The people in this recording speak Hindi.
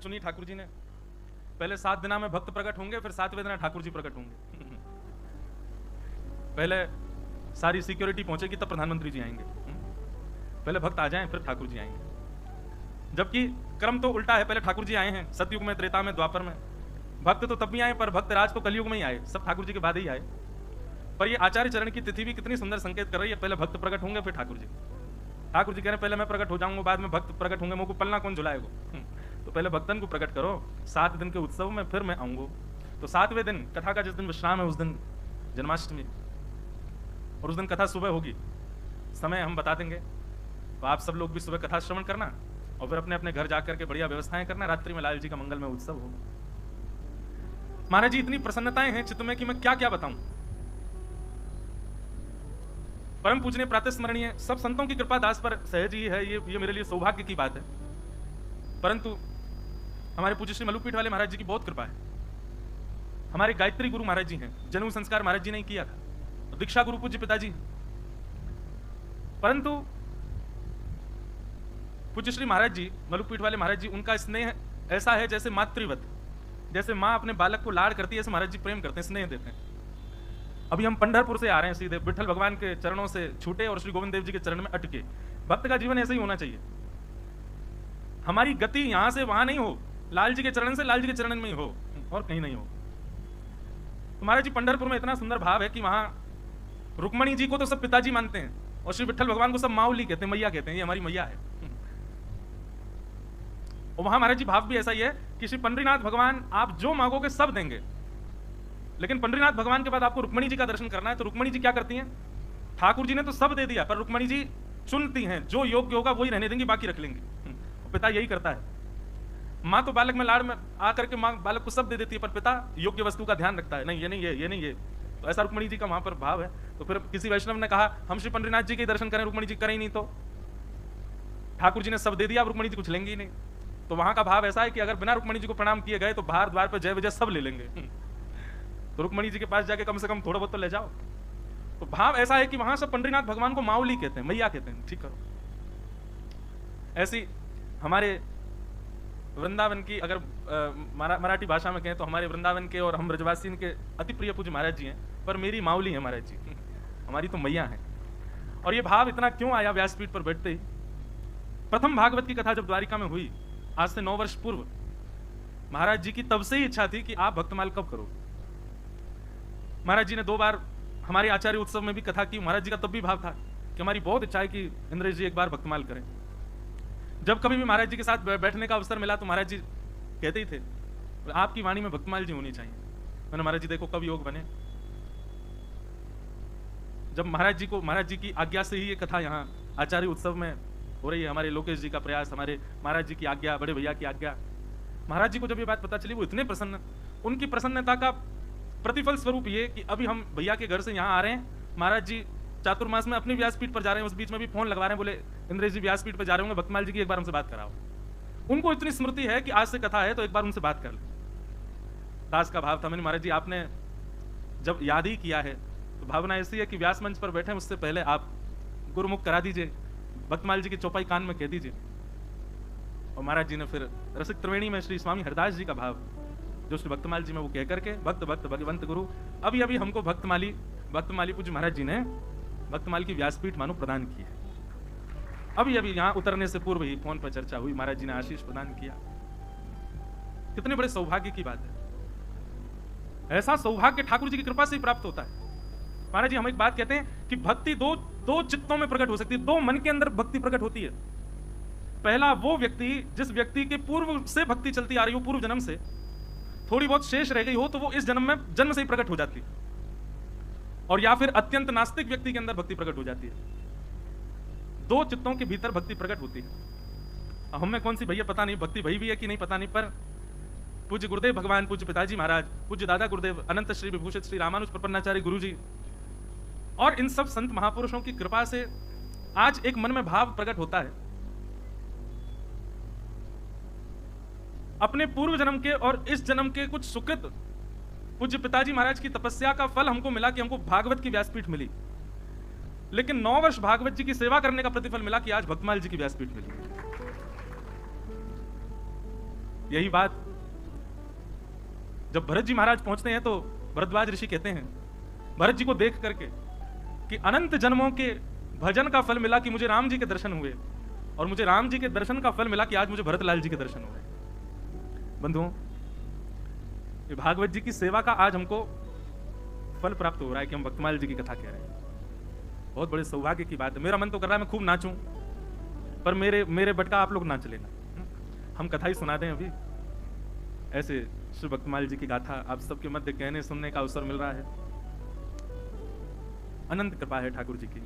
चुनी ठाकुर जी ने। पहले 7 दिना में भक्त प्रकट होंगे, फिर 7वें दिना ठाकुर जी प्रकट होंगे। पहले सारी सिक्योरिटी पहुंचेगी तब प्रधानमंत्री जी आएंगे। पहले भक्त आ जाएं फिर ठाकुर जी आएंगे। जबकि क्रम तो उल्टा है, पहले ठाकुर जी आए हैं सतयुग में, त्रेता में, द्वापर में। भक्त तो तब भी आए, पर भक्त राज तो कलयुग में ही आए, सब ठाकुर जी के बाद ही आए। पर ये आचार्य चरण की तिथि भी कितनी सुंदर संकेत कर रही है, पहले भक्त प्रकट होंगे फिर ठाकुर जी। ठाकुर जी कह रहे हैं पहले मैं प्रकट हो जाऊंगा, बाद में भक्त प्रकट होंगे, मुझको पलना कौन झुलाएगा। तो पहले भक्तन को प्रकट करो, 7 दिन के उत्सव में फिर मैं आऊंगा। तो 7वें दिन कथा का जिस दिन विश्राम है उस दिन जन्माष्टमी, और उस दिन कथा सुबह होगी, समय हम बता देंगे। तो आप सब लोग भी सुबह कथा श्रवण करना और फिर अपने अपने घर जाकर के बढ़िया व्यवस्थाएं करना। रात्रि में लाल जी का मंगलमय उत्सव होगा। महाराज जी इतनी प्रसन्नताएं हैं चित्त में कि मैं क्या क्या बताऊं। परम पूजनीय प्रातः स्मरणीय सब संतों की कृपा दास पर सहज ही है, ये मेरे लिए सौभाग्य की बात है। परंतु हमारे पूज्य श्री मलुकपीठ वाले महाराज जी की बहुत कृपा है। हमारे गायत्री गुरु महाराज जी हैं, जनेऊ संस्कार महाराज जी ने ही किया था, दीक्षा गुरु पूज्य पिताजी। परंतु पूज्य श्री महाराज जी, मलुकपीठ वाले महाराज जी, उनका स्नेह ऐसा है जैसे मातृवत, जैसे माँ अपने बालक को लाड़ करती है, ऐसे महाराज जी प्रेम करते हैं, स्नेह देते हैं। अभी हम पंढरपुर से आ रहे हैं, सीधे विठल भगवान के चरणों से छूटे और श्री गोविंद देव जी के चरण में अटके। भक्त का जीवन ऐसे ही होना चाहिए। हमारी गति यहां से वहां नहीं हो, लाल जी के चरण से लाल जी के चरण में ही हो, और कहीं नहीं हो। तो महाराज जी पंढरपुर में इतना सुंदर भाव है कि वहां रुक्मणी जी को तो सब पिताजी मानते हैं और श्री विठल भगवान को सब माऊली कहते हैं, मैया कहते हैं, ये हमारी मैया है। और वहां महाराज जी भाव भी ऐसा ही है कि श्री पंडरीनाथ भगवान आप जो मांगोगे सब देंगे, लेकिन पंडरीनाथ भगवान के बाद आपको रुक्मणी जी का दर्शन करना है। तो रुक्मणी जी क्या करती हैं? ठाकुर जी ने तो सब दे दिया, पर रुक्मणी जी चुनती हैं, जो योग्य होगा वही रहने देंगी, बाकी रख लेंगे। पिता यही करता है। माँ तो बालक में लाड़ में आकर के माँ बालक को सब दे देती है, पर पिता योग्य वस्तु का ध्यान रखता है, नहीं ये नहीं ये, ये नहीं ये। तो ऐसा रुक्मणी जी का वहां पर भाव है। तो फिर किसी वैष्णव ने कहा हम श्री पंडरीनाथ जी के दर्शन करें, रुक्मणी जी करें ही नहीं, तो ठाकुर जी ने सब दे दिया, अब रुक्मणी जी कुछ लेंगे ही नहीं। तो वहां का भाव ऐसा है कि अगर बिना रुक्मणी जी को प्रणाम किए गए तो बाहर द्वार पर जय विजय सब ले लेंगे। तो रुक्मणी जी के पास जाके कम से कम थोड़ा बहुत तो ले जाओ। तो भाव ऐसा है कि वहां सब पंडरीनाथ भगवान को माऊली कहते हैं, मैया कहते हैं, ठीक करो। ऐसी हमारे वृंदावन की अगर मराठी भाषा में कहें तो हमारे वृंदावन के और हम ब्रजवासी के अति प्रिय पूज्य महाराज जी हैं, पर मेरी माऊली है महाराज जी, हमारी तो मैया है। और ये भाव इतना क्यों आया? व्यासपीठ पर बैठते ही प्रथम भागवत की कथा जब द्वारिका में हुई, आज से 9 वर्ष पूर्व, महाराज जी की तब से ही इच्छा थी कि आप भक्तमाल कब करो। महाराज जी ने 2 बार हमारे आचार्य उत्सव में भी कथा की। महाराज जी का तब भी भाव था कि हमारी बहुत इच्छा है कि इंद्रेश जी एक बार भक्तमाल करें। जब कभी भी महाराज जी के साथ बैठने का अवसर मिला तो महाराज जी कहते ही थे आपकी वाणी में भक्तमाल जी होनी चाहिए। मैंने महाराज जी देखो कब योग बने। जब महाराज जी की आज्ञा से ही ये कथा यहाँ आचार्य उत्सव में हो रही है, हमारे लोकेश जी का प्रयास, हमारे महाराज जी की आज्ञा, बड़े भैया की आज्ञा। महाराज जी को जब ये बात पता चली वो इतने प्रसन्न, उनकी प्रसन्नता का प्रतिफल स्वरूप ये कि अभी हम भैया के घर से यहाँ आ रहे हैं, महाराज जी चातुर्मास में अपनी व्यासपीठ पर जा रहे हैं, उस बीच में भी फोन लगवा रहे हैं, बोले इंद्रेश जी व्यासपीठ पर जा रहे होंगे, भक्तमाल जी की एक बार हमसे बात कराओ। उनको इतनी स्मृति है कि आज से कथा है तो एक बार उनसे बात कर ले। दास का भाव था, मैंने महाराज जी आपने जब याद ही किया है तो भावना ऐसी है कि व्यास मंच पर बैठे उससे पहले आप गुरुमुख करा दीजिए, भक्तमाल जी की चौपाई कान में कह दीजिए। और महाराज जी ने फिर रसिक त्रिवेणी में श्री स्वामी हरदास जी का भाव जो श्री भक्तमाल जी में वो कह करके भक्त भक्त भगवंत गुरु, अभी अभी हमको भक्तमाली पूज्य महाराज जी ने भक्तमाल की व्यासपीठ मानो प्रदान की है। अभी अभी यहाँ उतरने से पूर्व ही फोन पर चर्चा हुई, महाराज जी ने आशीष प्रदान किया। कितने बड़े सौभाग्य की बात है। ऐसा सौभाग्य ठाकुर जी की कृपा से ही प्राप्त होता है। महाराज जी हम एक बात कहते हैं कि भक्ति दो चित्तों में प्रकट हो सकती है, 2 मन के अंदर भक्ति प्रकट होती है। पहला वो व्यक्ति जिस व्यक्ति के पूर्व से भक्ति चलती आ रही हो, पूर्व जन्म से थोड़ी बहुत शेष रह गई हो तो वो इस जन्म में जन्म से ही प्रकट हो जाती है। और या फिर अत्यंत नास्तिक व्यक्ति के अंदर भक्ति प्रकट हो जाती है। 2 चित्तों के भीतर भक्ति प्रकट होती है। अब हमें कौन सी भैया पता नहीं भक्ति भई भी है कि नहीं पता नहीं, पर पूज्य गुरुदेव भगवान, पूज्य पिताजी महाराज, पूज्य दादा गुरुदेव, अनंत श्री विभूषित श्री रामानुज प्रपन्नाचार्य गुरु जी और इन सब संत महापुरुषों की कृपा से आज एक मन में भाव प्रकट होता है। अपने पूर्व जन्म के और इस जन्म के कुछ सुकृत पूज्य पिताजी महाराज की तपस्या का फल हमको मिला कि हमको भागवत की व्यासपीठ मिली। लेकिन 9 वर्ष भागवत जी की सेवा करने का प्रतिफल मिला कि आज भक्तमाल जी की व्यासपीठ मिली। यही बात जब भरत जी महाराज पहुंचते हैं तो भरद्वाज ऋषि कहते हैं भरत जी को देख करके कि अनंत जन्मों के भजन का फल मिला कि मुझे राम जी के दर्शन हुए, और मुझे राम जी के दर्शन का फल मिला कि आज मुझे भरतलाल जी के दर्शन हुए। बंधुओं, ये भागवत जी की सेवा का आज हमको फल प्राप्त हो रहा है कि हम भक्तमाल जी की कथा कह रहे हैं। बहुत बड़े सौभाग्य की बात है। मेरा मन तो कर रहा है मैं खूब नाचूं, पर मेरे बटका आप लोग नाच लेना, हम कथा ही सुना दें। अभी ऐसे श्री भक्तमाल जी की गाथा आप सबके मध्य कहने सुनने का अवसर मिल रहा है। अनंत कृपा है ठाकुर जी की।